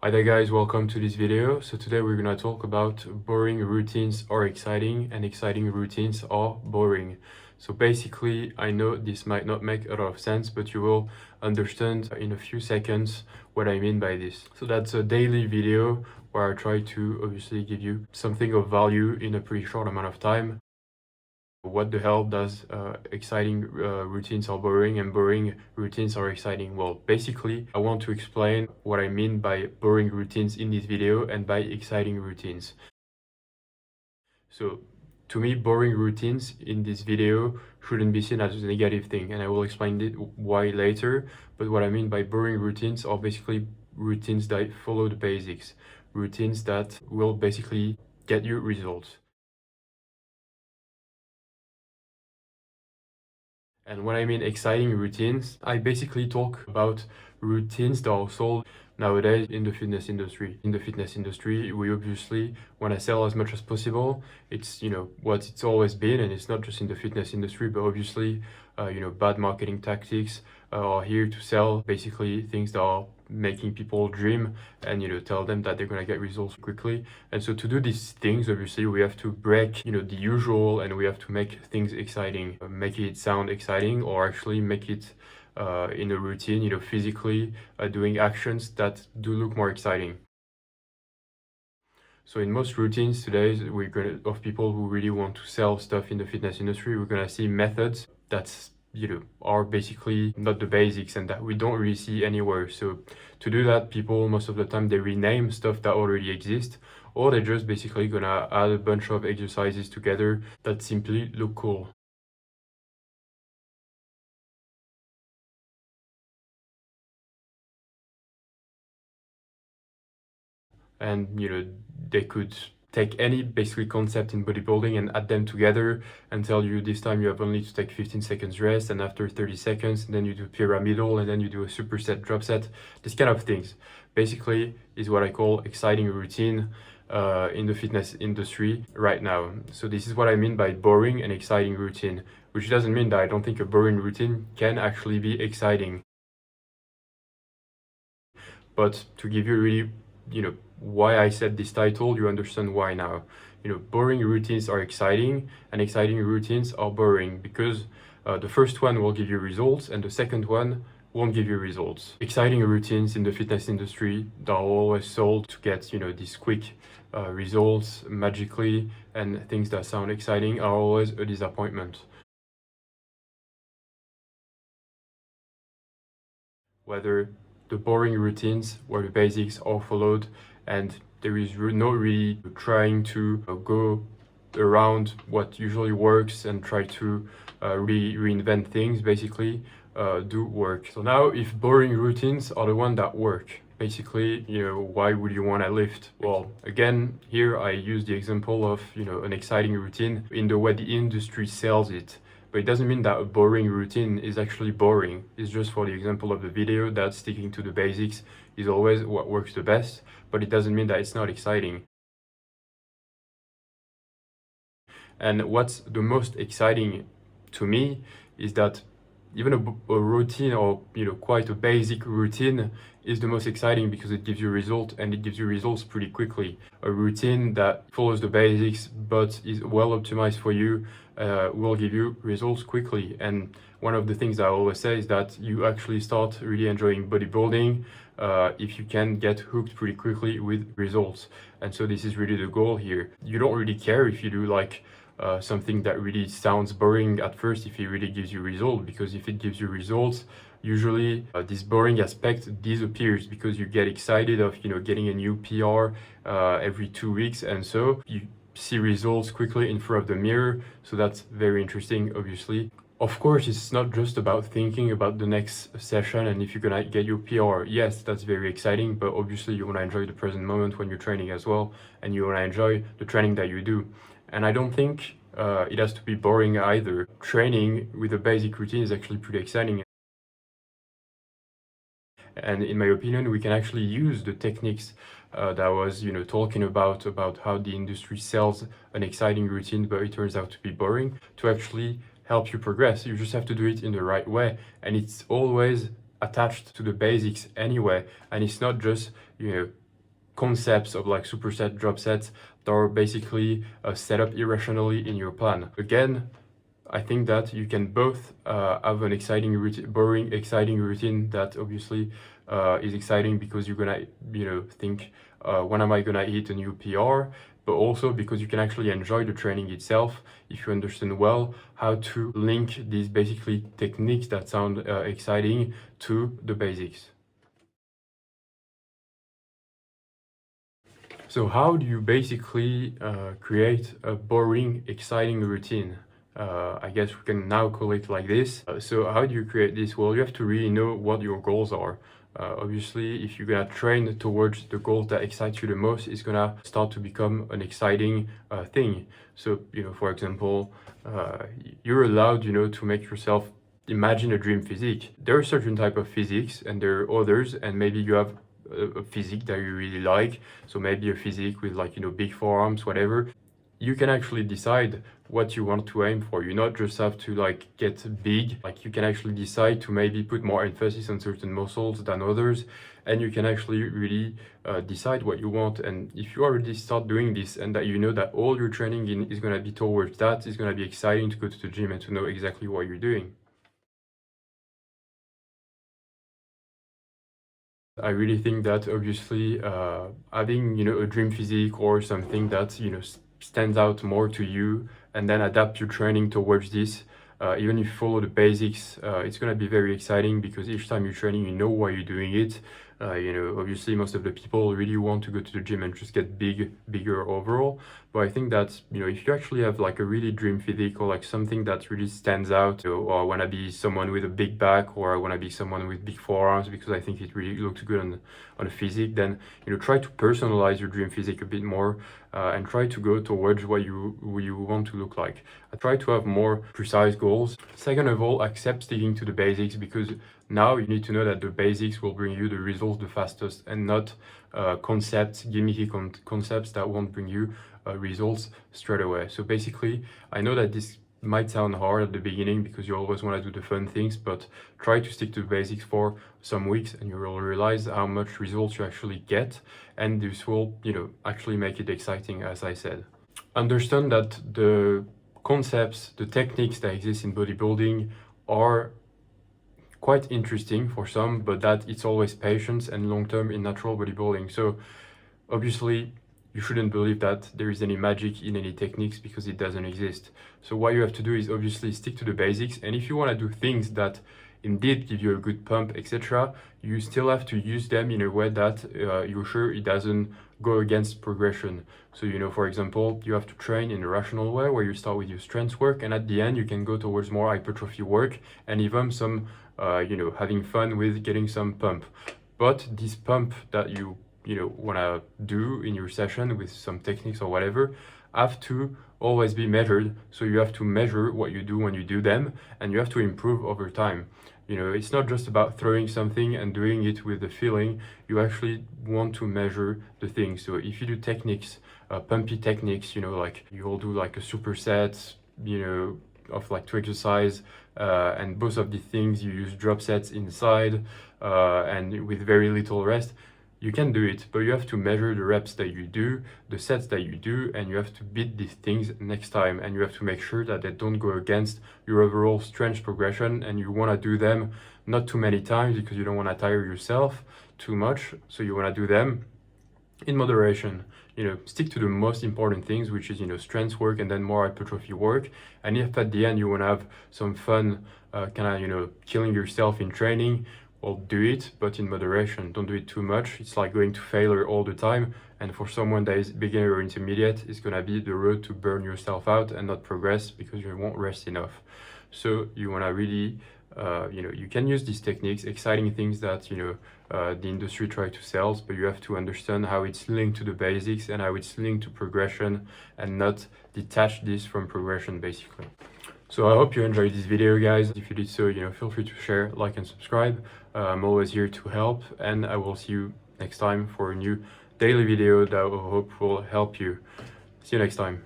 Hi there guys, welcome to this video. So today we're gonna talk about boring routines are exciting and exciting routines are boring. So basically, I know this might not make a lot of sense, but you will understand in a few seconds what I mean by this. So that's a daily video where I try to obviously give you something of value in a pretty short amount of time. What the hell does exciting routines are boring and boring routines are exciting? Well, basically, I want to explain what I mean by boring routines in this video and by exciting routines. So, to me, boring routines in this video shouldn't be seen as a negative thing, and I will explain why later. But what I mean by boring routines are basically routines that follow the basics, routines that will basically get you results. And when I mean exciting routines, I basically talk about routines that are sold nowadays in the fitness industry. In the fitness industry, we obviously want to sell as much as possible. It's, what it's always been, and it's not just in the fitness industry, but obviously, bad marketing tactics are here to sell basically things that are making people dream and tell them that they're going to get results quickly. And so to do these things, obviously we have to break the usual, and we have to make things exciting, make it sound exciting, or actually make it in a routine, physically doing actions that do look more exciting. So in most routines today, of people who really want to sell stuff in the fitness industry, we're gonna see methods that's are basically not the basics and that we don't really see anywhere. So to do that, people most of the time they rename stuff that already exist, or they're just basically gonna add a bunch of exercises together that simply look cool. And they could take any basically concept in bodybuilding and add them together and tell you this time you have only to take 15 seconds rest, and after 30 seconds and then you do pyramidal, and then you do a superset drop set. This kind of things basically is what I call exciting routine in the fitness industry right now. So this is what I mean by boring and exciting routine, which doesn't mean that I don't think a boring routine can actually be exciting. But to give you really, why I said this title, you understand why now. Boring routines are exciting, and exciting routines are boring because the first one will give you results, and the second one won't give you results. Exciting routines in the fitness industry that are always sold to get, these quick results magically, and things that sound exciting are always a disappointment. Whether the boring routines where the basics are followed and there is no really trying to go around what usually works and try to reinvent things, basically do work. So now, if boring routines are the one that work, basically, why would you want to lift? Well, again, here I use the example of, an exciting routine in the way the industry sells it. But it doesn't mean that a boring routine is actually boring. It's just for the example of the video that sticking to the basics is always what works the best, but it doesn't mean that it's not exciting. And what's the most exciting to me is that even a routine, or quite a basic routine, is the most exciting because it gives you results, and it gives you results pretty quickly. A routine that follows the basics but is well optimized for you will give you results quickly. And one of the things I always say is that you actually start really enjoying bodybuilding if you can get hooked pretty quickly with results. And so this is really the goal here. You don't really care if you do like something that really sounds boring at first if it really gives you results, because if it gives you results, usually this boring aspect disappears because you get excited of getting a new PR every 2 weeks, and so you see results quickly in front of the mirror. So that's very interesting, obviously. Of course, it's not just about thinking about the next session and if you're gonna get your PR. Yes, that's very exciting, but obviously you wanna enjoy the present moment when you're training as well, and you wanna enjoy the training that you do. And I don't think it has to be boring either. Training with a basic routine is actually pretty exciting. And in my opinion, we can actually use the techniques that I was, talking about how the industry sells an exciting routine, but it turns out to be boring, to actually help you progress. You just have to do it in the right way, and it's always attached to the basics anyway. And it's not just, concepts of like superset, drop sets that are basically set up irrationally in your plan. Again, I think that you can both have an exciting routine, boring, exciting routine that obviously is exciting because you're gonna, think, when am I gonna hit a new PR? But also because you can actually enjoy the training itself if you understand well how to link these basically techniques that sound exciting to the basics. So how do you basically create a boring, exciting routine? I guess we can now call it like this. So how do you create this? Well, you have to really know what your goals are. Obviously, if you're gonna train towards the goals that excite you the most, it's gonna start to become an exciting thing. So, for example, you're allowed, to make yourself imagine a dream physique. There are certain type of physiques and there are others, and maybe you have a physique that you really like, so maybe a physique with like big forearms, whatever. You can actually decide what you want to aim for. You not just have to like get big, like you can actually decide to maybe put more emphasis on certain muscles than others, and you can actually really decide what you want. And if you already start doing this and that that all your training is going to be towards that, it's going to be exciting to go to the gym and to know exactly what you're doing. I really think that obviously having a dream physique or something that stands out more to you, and then adapt your training towards this. Even if you follow the basics, it's gonna be very exciting because each time you're training, you know why you're doing it. Obviously most of the people really want to go to the gym and just get bigger overall. But I think that, if you actually have like a really dream physique or like something that really stands out, or I want to be someone with a big back, or I want to be someone with big forearms because I think it really looks good on a physique, then, try to personalize your dream physique a bit more and try to go towards what you want to look like. I try to have more precise goals. Second of all, accept sticking to the basics, because now you need to know that the basics will bring you the results the fastest, and not gimmicky concepts that won't bring you results straight away. So basically, I know that this might sound hard at the beginning because you always want to do the fun things, but try to stick to the basics for some weeks and you will realize how much results you actually get, and this will, actually make it exciting, as I said. Understand that the concepts, the techniques that exist in bodybuilding are quite interesting for some, but that it's always patience and long-term in natural bodybuilding. So obviously you shouldn't believe that there is any magic in any techniques, because it doesn't exist. So what you have to do is obviously stick to the basics, and if you want to do things that indeed give you a good pump, etc., you still have to use them in a way that you're sure it doesn't go against progression. So for example, you have to train in a rational way where you start with your strength work, and at the end you can go towards more hypertrophy work and even some having fun with getting some pump. But this pump that you want to do in your session with some techniques or whatever have to always be measured. So you have to measure what you do when you do them, and you have to improve over time. It's not just about throwing something and doing it with the feeling. You actually want to measure the things. So if you do techniques, pumpy techniques, like you will do like a superset, of like 2 exercise, and both of the things you use drop sets inside, and with very little rest. You can do it, but you have to measure the reps that you do, the sets that you do, and you have to beat these things next time, and you have to make sure that they don't go against your overall strength progression, and you want to do them not too many times because you don't want to tire yourself too much. So you want to do them in moderation. Stick to the most important things, which is strength work and then more hypertrophy work. And if at the end you want to have some fun, killing yourself in training, well, do it, but in moderation. Don't do it too much. It's like going to failure all the time, and for someone that is beginner or intermediate, it's gonna be the road to burn yourself out and not progress because you won't rest enough. So you wanna really you can use these techniques, exciting things that the industry try to sell, but you have to understand how it's linked to the basics and how it's linked to progression, and not detach this from progression, basically. So I hope you enjoyed this video, guys. If you did so, feel free to share, like, and subscribe. I'm always here to help, and I will see you next time for a new daily video that I hope will help you. See you next time.